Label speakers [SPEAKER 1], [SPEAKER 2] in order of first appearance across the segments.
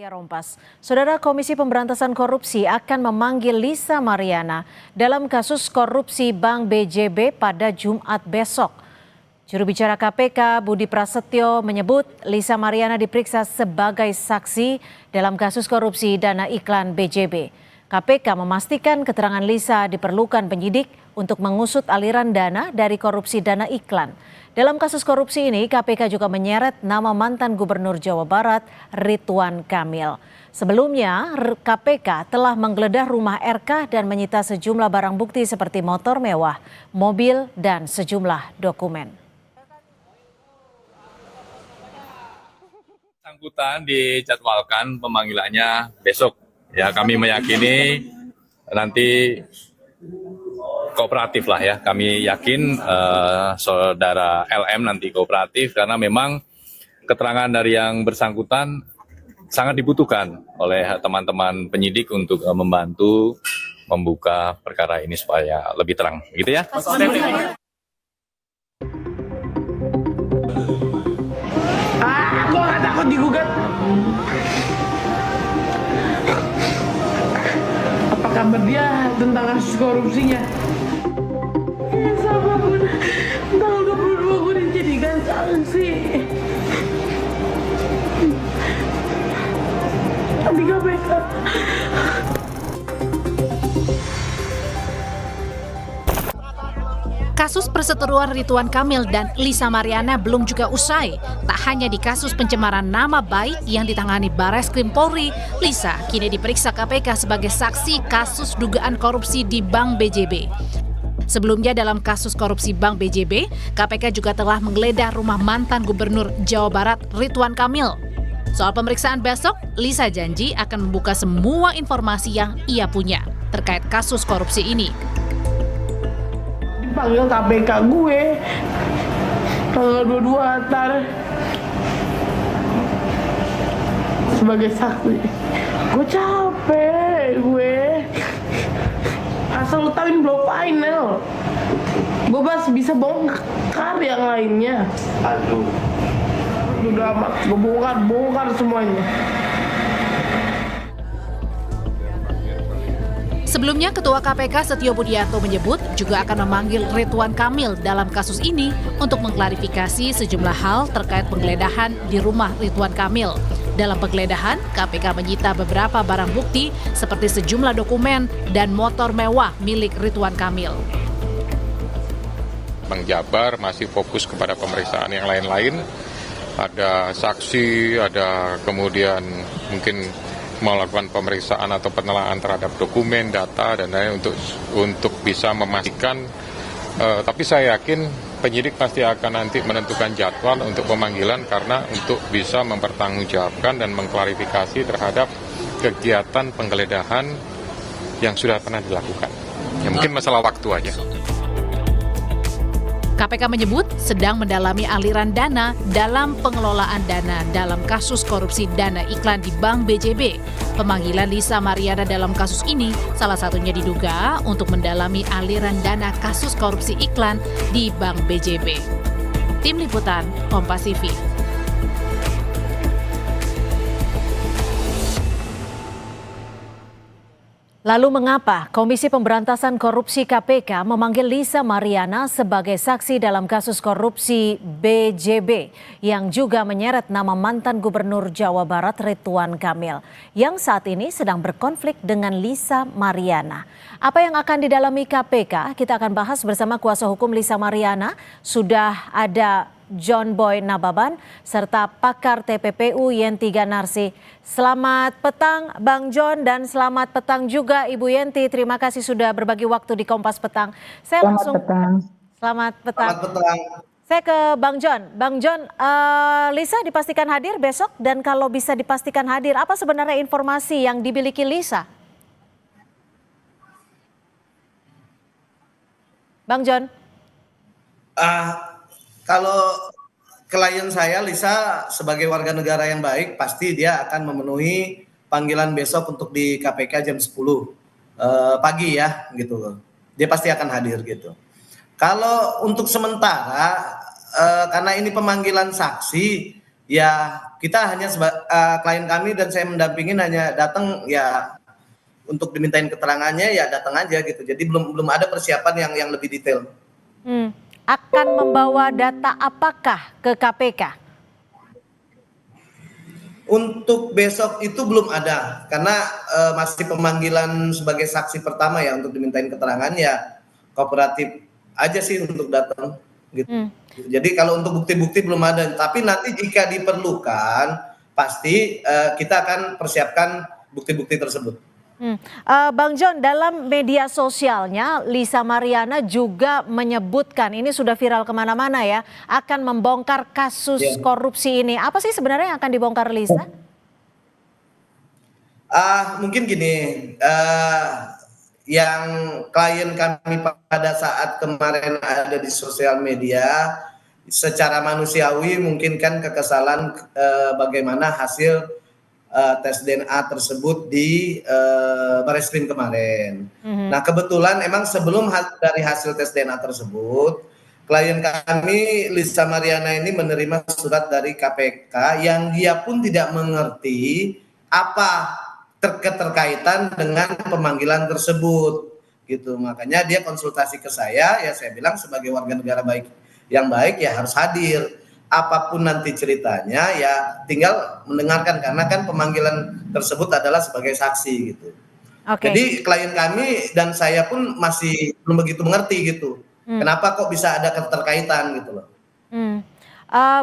[SPEAKER 1] Ya, Rompas. Saudara, Komisi Pemberantasan Korupsi akan memanggil Lisa Mariana dalam kasus korupsi Bank BJB pada Jumat besok. Juru bicara KPK Budi Prasetyo menyebut Lisa Mariana diperiksa sebagai saksi dalam kasus korupsi dana iklan BJB. KPK memastikan keterangan Lisa diperlukan penyidik untuk mengusut aliran dana dari korupsi dana iklan. Dalam kasus korupsi ini, KPK juga menyeret nama mantan Gubernur Jawa Barat, Ridwan Kamil. Sebelumnya, KPK telah menggeledah rumah RK dan menyita sejumlah barang bukti seperti motor mewah, mobil, dan sejumlah dokumen.
[SPEAKER 2] Bersangkutan dijadwalkan pemanggilannya besok. Ya, kami meyakini nanti kooperatif lah ya. Kami yakin saudara LM nanti kooperatif karena memang keterangan dari yang bersangkutan sangat dibutuhkan oleh teman-teman penyidik untuk membantu membuka perkara ini supaya lebih terang, gitu ya.
[SPEAKER 3] Aku nggak takut digugat. Apa kabar dia tentang kasus korupsinya? Sama pun tanggal 22 gue dijadikan saksi. Di KPK.
[SPEAKER 4] Kasus perseteruan Ridwan Kamil dan Lisa Mariana belum juga usai. Tak hanya di kasus pencemaran nama baik yang ditangani Barreskrim Polri, Lisa kini diperiksa KPK sebagai saksi kasus dugaan korupsi di Bank BJB. Sebelumnya dalam kasus korupsi Bank BJB, KPK juga telah menggeledah rumah mantan Gubernur Jawa Barat Ridwan Kamil. Soal pemeriksaan besok, Lisa janji akan membuka semua informasi yang ia punya terkait kasus korupsi ini.
[SPEAKER 3] Dipanggil KPK gue tanggal 22 ntar sebagai saksi. Gue capek gue. Asal lu tahu ini belum final. Gue masih bisa bongkar yang lainnya.
[SPEAKER 5] Aduh.
[SPEAKER 3] Udah amat, gue bongkar semuanya.
[SPEAKER 4] Sebelumnya, Ketua KPK Setio Budiarto menyebut juga akan memanggil Ridwan Kamil dalam kasus ini untuk mengklarifikasi sejumlah hal terkait penggeledahan di rumah Ridwan Kamil. Dalam penggeledahan, KPK menyita beberapa barang bukti seperti sejumlah dokumen dan motor mewah milik Ridwan Kamil.
[SPEAKER 6] Bang Jabar masih fokus kepada pemeriksaan yang lain-lain. Ada saksi, ada kemudian mungkin melakukan pemeriksaan atau penelaahan terhadap dokumen, data, dan lain-lain untuk bisa memastikan. Tapi saya yakin penyidik pasti akan nanti menentukan jadwal untuk pemanggilan karena untuk bisa mempertanggungjawabkan dan mengklarifikasi terhadap kegiatan penggeledahan yang sudah pernah dilakukan. Ya mungkin masalah waktu aja.
[SPEAKER 4] KPK menyebut sedang mendalami aliran dana dalam pengelolaan dana dalam kasus korupsi dana iklan di Bank BJB. Pemanggilan Lisa Mariana dalam kasus ini salah satunya diduga untuk mendalami aliran dana kasus korupsi iklan di Bank BJB. Tim Liputan, Kompas TV.
[SPEAKER 1] Lalu mengapa Komisi Pemberantasan Korupsi KPK memanggil Lisa Mariana sebagai saksi dalam kasus korupsi BJB yang juga menyeret nama mantan Gubernur Jawa Barat Ridwan Kamil yang saat ini sedang berkonflik dengan Lisa Mariana. Apa yang akan didalami KPK? Kita akan bahas bersama kuasa hukum Lisa Mariana. Sudah ada John Boy Nababan serta pakar TPPU Yenti Ganarsi. Selamat petang Bang John dan selamat petang juga Ibu Yenti. Terima kasih sudah berbagi waktu di Kompas Petang.
[SPEAKER 3] Selamat petang.
[SPEAKER 1] Selamat petang. Saya ke Bang John. Bang John, Lisa dipastikan hadir besok dan kalau bisa dipastikan hadir, apa sebenarnya informasi yang dimiliki Lisa? Bang John.
[SPEAKER 5] Kalau klien saya Lisa sebagai warga negara yang baik pasti dia akan memenuhi panggilan besok untuk di KPK jam 10 pagi ya gitu. Dia pasti akan hadir gitu. Kalau untuk sementara karena ini pemanggilan saksi ya kita hanya klien kami dan saya mendampingin hanya datang ya untuk dimintain keterangannya ya datang aja gitu. Jadi belum ada persiapan yang lebih detail.
[SPEAKER 1] Akan membawa data apakah ke KPK?
[SPEAKER 5] Untuk besok itu belum ada karena masih pemanggilan sebagai saksi pertama ya untuk dimintain keterangan ya kooperatif aja sih untuk datang gitu. Jadi kalau untuk bukti-bukti belum ada, tapi nanti jika diperlukan pasti kita akan persiapkan bukti-bukti tersebut.
[SPEAKER 1] Bang John, dalam media sosialnya Lisa Mariana juga menyebutkan, ini sudah viral kemana-mana ya, akan membongkar kasus korupsi ini. Apa sih sebenarnya yang akan dibongkar Lisa?
[SPEAKER 5] Mungkin gini, yang klien kami pada saat kemarin ada di sosial media, secara manusiawi mungkin kan kekesalan bagaimana hasil tes DNA tersebut di Bareskrim kemarin. Nah kebetulan emang sebelum dari hasil tes DNA tersebut, klien kami Lisa Mariana ini menerima surat dari KPK yang dia pun tidak mengerti apa keterkaitan dengan pemanggilan tersebut gitu. Makanya dia konsultasi ke saya, ya saya bilang sebagai warga negara yang baik ya harus hadir. Apapun nanti ceritanya ya tinggal mendengarkan karena kan pemanggilan tersebut adalah sebagai saksi gitu. Jadi klien kami dan saya pun masih belum begitu mengerti gitu. Kenapa kok bisa ada keterkaitan gitu loh.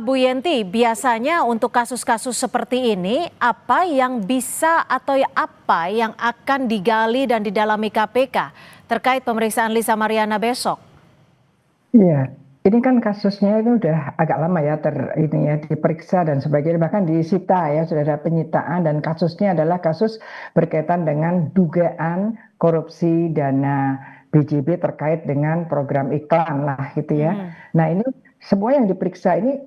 [SPEAKER 1] Bu Yenti, biasanya untuk kasus-kasus seperti ini apa yang bisa atau apa yang akan digali dan didalami KPK terkait pemeriksaan Lisa Mariana besok?
[SPEAKER 7] Iya, ini kan kasusnya itu udah agak lama ya diperiksa dan sebagainya, bahkan disita ya, sudah ada penyitaan dan kasusnya adalah kasus berkaitan dengan dugaan korupsi dana BJB terkait dengan program iklan lah gitu ya. Nah ini semua yang diperiksa ini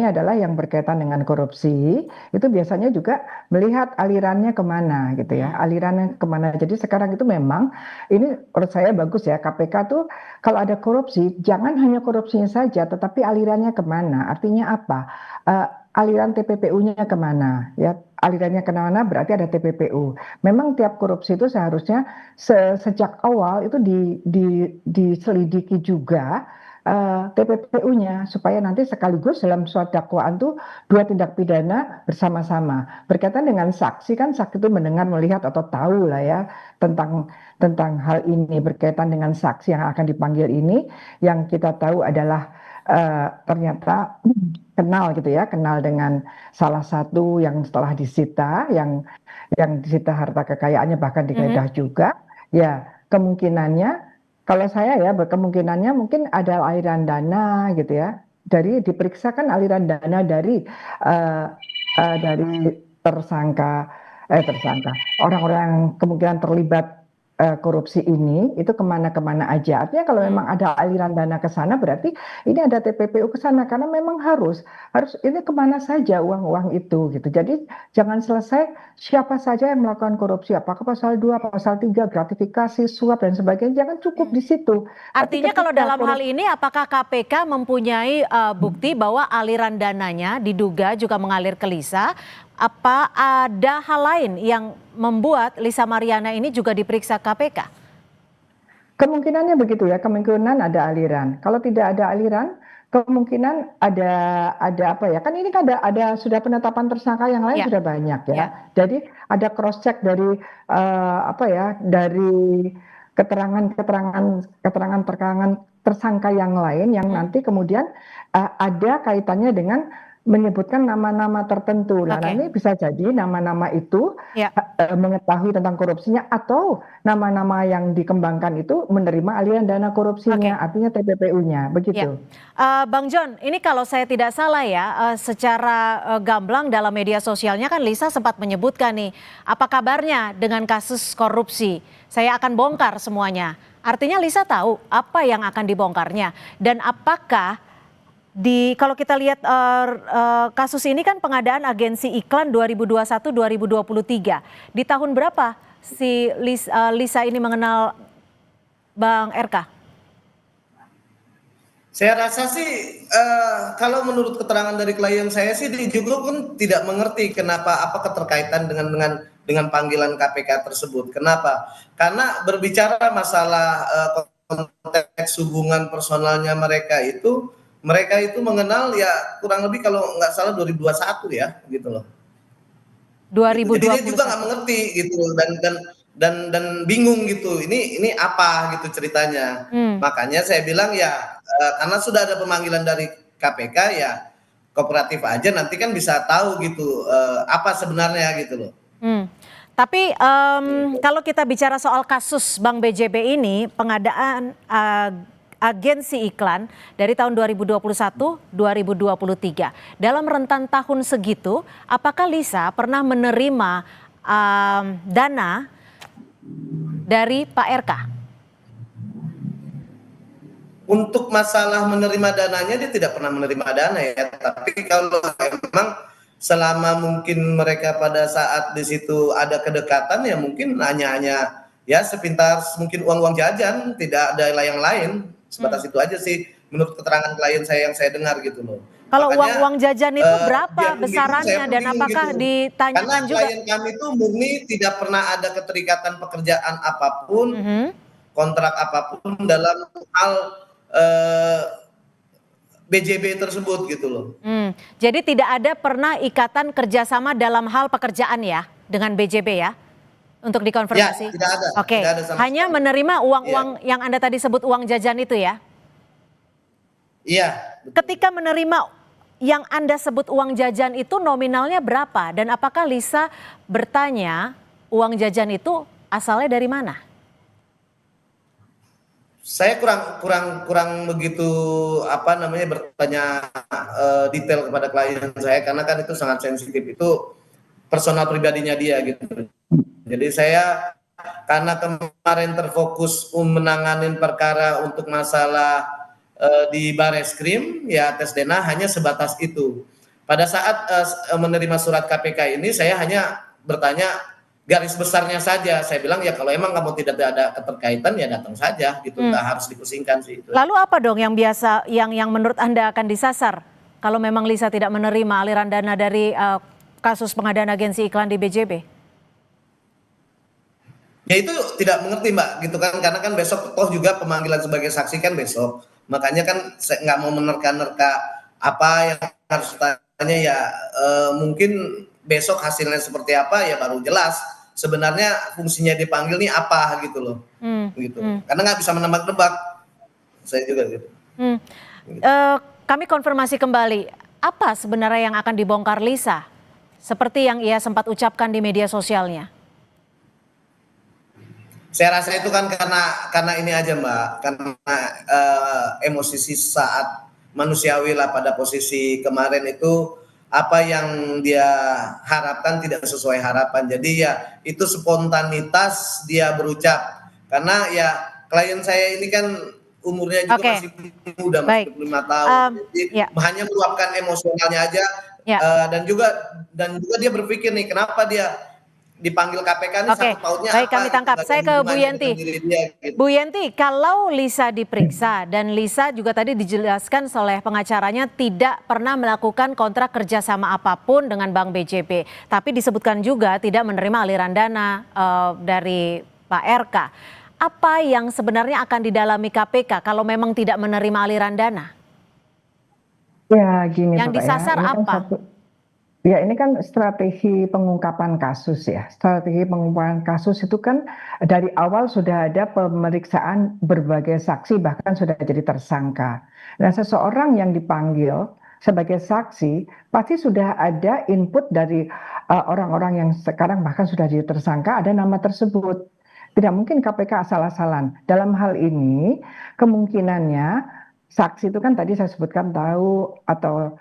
[SPEAKER 7] adalah yang berkaitan dengan korupsi, itu biasanya juga melihat alirannya kemana gitu ya, alirannya kemana. Jadi sekarang itu memang ini menurut saya bagus ya, KPK tuh kalau ada korupsi jangan hanya korupsinya saja tetapi alirannya kemana. Artinya apa? Aliran TPPU-nya kemana ya, alirannya kemana berarti ada TPPU. Memang tiap korupsi itu seharusnya sejak awal itu diselidiki juga TPPU-nya supaya nanti sekaligus dalam suatu dakwaan tuh dua tindak pidana bersama-sama. Berkaitan dengan saksi kan saksi itu mendengar, melihat atau tahu lah ya tentang hal ini. Berkaitan dengan saksi yang akan dipanggil ini yang kita tahu adalah ternyata kenal gitu ya, kenal dengan salah satu yang setelah disita, yang disita harta kekayaannya bahkan digeledah juga. Ya kemungkinannya kalau saya ya kemungkinannya mungkin ada aliran dana gitu ya, diperiksa kan aliran dana dari tersangka orang-orang yang kemungkinan terlibat korupsi ini itu kemana-kemana aja. Artinya kalau memang ada aliran dana ke sana berarti ini ada TPPU ke sana karena memang harus ini kemana saja uang-uang itu gitu. Jadi jangan selesai siapa saja yang melakukan korupsi, apakah pasal 2, pasal 3, gratifikasi, suap dan sebagainya, jangan cukup di situ.
[SPEAKER 1] Artinya kalau dalam hal ini apakah KPK mempunyai bukti bahwa aliran dananya diduga juga mengalir ke Lisa? Apa ada hal lain yang membuat Lisa Mariana ini juga diperiksa KPK?
[SPEAKER 7] Kemungkinannya begitu ya, kemungkinan ada aliran. Kalau tidak ada aliran, kemungkinan ada apa ya? Kan ini kan ada sudah penetapan tersangka yang lain sudah banyak ya. Jadi ada cross check dari dari keterangan tersangka yang lain yang nanti kemudian ada kaitannya dengan menyebutkan nama-nama tertentu. Nah, ini bisa jadi nama-nama itu mengetahui tentang korupsinya atau nama-nama yang dikembangkan itu menerima aliran dana korupsinya, artinya TPPU-nya, begitu.
[SPEAKER 1] Bang John, ini kalau saya tidak salah ya, secara gamblang dalam media sosialnya kan Lisa sempat menyebutkan nih, apa kabarnya dengan kasus korupsi? Saya akan bongkar semuanya. Artinya Lisa tahu apa yang akan dibongkarnya dan apakah kalau kita lihat kasus ini kan pengadaan agensi iklan 2021-2023. Di tahun berapa si Lisa ini mengenal Bang RK?
[SPEAKER 5] Saya rasa sih kalau menurut keterangan dari klien saya sih dia juga pun tidak mengerti kenapa apa keterkaitan dengan panggilan KPK tersebut. Kenapa? Karena berbicara masalah konteks hubungan personalnya mereka itu mengenal ya kurang lebih kalau nggak salah 2021 ya gitu loh. Jadi dia juga nggak
[SPEAKER 1] 2021.
[SPEAKER 5] mengerti gitu dan bingung gitu. Ini apa gitu ceritanya. Makanya saya bilang ya karena sudah ada pemanggilan dari KPK ya kooperatif aja nanti kan bisa tahu gitu apa sebenarnya gitu loh.
[SPEAKER 1] Tapi kalau kita bicara soal kasus Bank BJB ini, pengadaan agensi iklan dari tahun 2021-2023. Dalam rentan tahun segitu, apakah Lisa pernah menerima dana dari Pak RK?
[SPEAKER 5] Untuk masalah menerima dananya dia tidak pernah menerima dana ya. Tapi kalau memang selama mungkin mereka pada saat di situ ada kedekatan ya mungkin hanya ya sepintas mungkin uang-uang jajan, tidak ada yang lain. Sebatas itu aja sih menurut keterangan klien saya yang saya dengar gitu loh.
[SPEAKER 1] Kalau
[SPEAKER 5] Makanya,
[SPEAKER 1] uang-uang jajan itu berapa
[SPEAKER 5] biar begitu
[SPEAKER 1] besarannya
[SPEAKER 5] saya
[SPEAKER 1] dan
[SPEAKER 5] bingung
[SPEAKER 1] apakah
[SPEAKER 5] gitu.
[SPEAKER 1] ditanyakan
[SPEAKER 5] Karena
[SPEAKER 1] juga?
[SPEAKER 5] klien kami itu murni tidak pernah ada keterikatan pekerjaan apapun, kontrak apapun dalam hal BJB tersebut gitu loh.
[SPEAKER 1] Jadi tidak ada pernah ikatan kerjasama dalam hal pekerjaan ya dengan BJB ya? Untuk dikonfirmasi.
[SPEAKER 5] Ya, tidak ada.
[SPEAKER 1] Oke,
[SPEAKER 5] Tidak ada sama
[SPEAKER 1] hanya
[SPEAKER 5] sekali.
[SPEAKER 1] menerima uang-uang yang Anda tadi sebut uang jajan itu ya?
[SPEAKER 5] Iya.
[SPEAKER 1] Ketika menerima yang Anda sebut uang jajan itu nominalnya berapa? Dan apakah Lisa bertanya uang jajan itu asalnya dari mana?
[SPEAKER 5] Saya kurang begitu bertanya detail kepada klien saya karena kan itu sangat sensitif, itu personal pribadinya dia gitu. Jadi saya karena kemarin terfokus menanganin perkara untuk masalah di Bareskrim ya tes DNA hanya sebatas itu. Pada saat menerima surat KPK ini saya hanya bertanya garis besarnya saja. Saya bilang ya kalau emang kamu tidak ada keterkaitan ya datang saja gitu, nggak harus dipusingkan sih itu.
[SPEAKER 1] Lalu apa dong yang biasa yang menurut Anda akan disasar kalau memang Lisa tidak menerima aliran dana dari kasus pengadaan agensi iklan di BJB?
[SPEAKER 5] Ya itu tidak mengerti Mbak gitu kan, karena kan besok toh juga pemanggilan sebagai saksi kan besok. Makanya kan saya nggak mau menerka-nerka apa yang harus tanya ya mungkin besok hasilnya seperti apa ya baru jelas sebenarnya fungsinya dipanggil nih apa gitu loh. Gitu. Karena nggak bisa menebak-nebak. Saya juga gitu.
[SPEAKER 1] Kami konfirmasi kembali, apa sebenarnya yang akan dibongkar Lisa? Seperti yang ia sempat ucapkan di media sosialnya.
[SPEAKER 5] Saya rasa itu kan karena ini aja Mbak, karena emosi saat manusiawi lah pada posisi kemarin itu apa yang dia harapkan tidak sesuai harapan. Jadi ya itu spontanitas dia berucap. Karena ya klien saya ini kan umurnya juga masih muda, masih 25 tahun. Jadi hanya meluapkan emosionalnya aja dan juga dia berpikir nih kenapa dia dipanggil KPK ini satu pautnya
[SPEAKER 1] baik, kami tangkap. Saya ke Bu Yenti.
[SPEAKER 5] Gitu.
[SPEAKER 1] Bu Yenti, kalau Lisa diperiksa dan Lisa juga tadi dijelaskan oleh pengacaranya tidak pernah melakukan kontrak kerjasama apapun dengan Bank BJB, tapi disebutkan juga tidak menerima aliran dana dari Pak RK. Apa yang sebenarnya akan didalami KPK kalau memang tidak menerima aliran dana?
[SPEAKER 7] Ya, gini
[SPEAKER 1] yang
[SPEAKER 7] Pak,
[SPEAKER 1] disasar
[SPEAKER 7] ya.
[SPEAKER 1] apa?
[SPEAKER 7] Ya ini kan strategi pengungkapan kasus ya. Strategi pengungkapan kasus itu kan dari awal sudah ada pemeriksaan berbagai saksi bahkan sudah jadi tersangka. Nah seseorang yang dipanggil sebagai saksi pasti sudah ada input dari orang-orang yang sekarang bahkan sudah jadi tersangka ada nama tersebut. Tidak mungkin KPK asal-asalan. Dalam hal ini kemungkinannya saksi itu kan tadi saya sebutkan tahu atau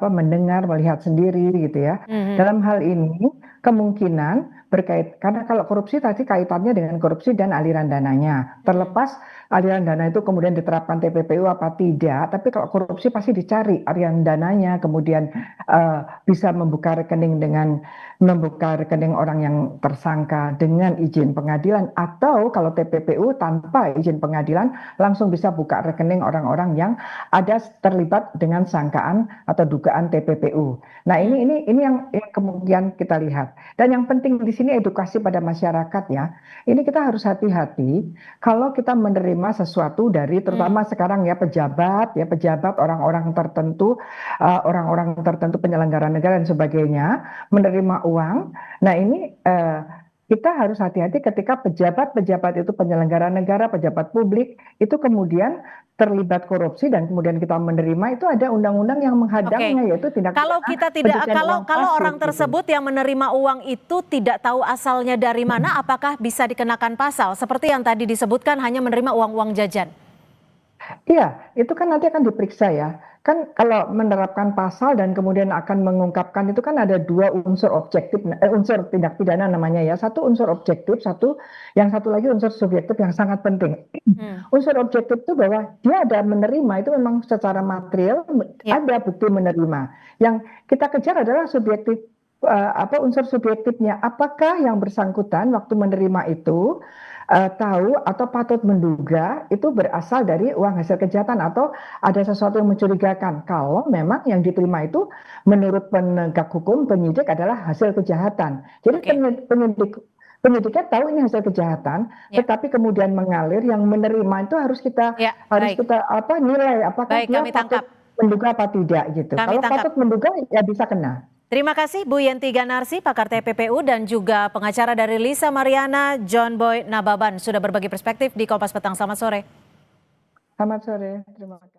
[SPEAKER 7] mendengar, melihat sendiri gitu ya. Dalam hal ini kemungkinan karena kalau korupsi tadi kaitannya dengan korupsi dan aliran dananya. Terlepas aliran dana itu kemudian diterapkan TPPU apa tidak, tapi kalau korupsi pasti dicari aliran dananya, kemudian bisa membuka rekening orang yang tersangka dengan izin pengadilan, atau kalau TPPU tanpa izin pengadilan langsung bisa buka rekening orang-orang yang ada terlibat dengan sangkaan atau dugaan TPPU. Nah, ini yang kemudian kita lihat. Dan yang penting di sini edukasi pada masyarakat ya. Ini kita harus hati-hati kalau kita menerima sesuatu dari terutama sekarang ya pejabat orang-orang tertentu penyelenggara negara dan sebagainya menerima uang. Nah, ini kita harus hati-hati ketika pejabat-pejabat itu penyelenggara negara, pejabat publik itu kemudian terlibat korupsi dan kemudian kita menerima, itu ada undang-undang yang menghadangnya, yaitu tindak pidana
[SPEAKER 1] kalau orang tersebut yang menerima uang itu tidak tahu asalnya dari mana, apakah bisa dikenakan pasal seperti yang tadi disebutkan hanya menerima uang-uang jajan?
[SPEAKER 7] Iya, itu kan nanti akan diperiksa ya. Kan kalau menerapkan pasal dan kemudian akan mengungkapkan itu kan ada dua unsur objektif, unsur tindak pidana namanya ya. Satu unsur objektif, yang satu lagi unsur subjektif yang sangat penting. Unsur objektif itu bahwa dia ada menerima, itu memang secara material ada bukti menerima. Yang kita kejar adalah subjektif, unsur subjektifnya. Apakah yang bersangkutan waktu menerima itu tahu atau patut menduga itu berasal dari uang hasil kejahatan atau ada sesuatu yang mencurigakan. Kalau memang yang diterima itu menurut penegak hukum, penyidik adalah hasil kejahatan. Jadi penyidiknya tahu ini hasil kejahatan, tetapi kemudian mengalir, yang menerima itu harus kita nilai apakah dia patut menduga apa tidak gitu. Kalau patut menduga ya bisa kena.
[SPEAKER 1] Terima kasih Bu Yenti Ganarsi, pakar TPPU dan juga pengacara dari Lisa Mariana, John Boy Nababan sudah berbagi perspektif di Kompas Petang. Selamat sore.
[SPEAKER 7] Selamat sore, terima kasih.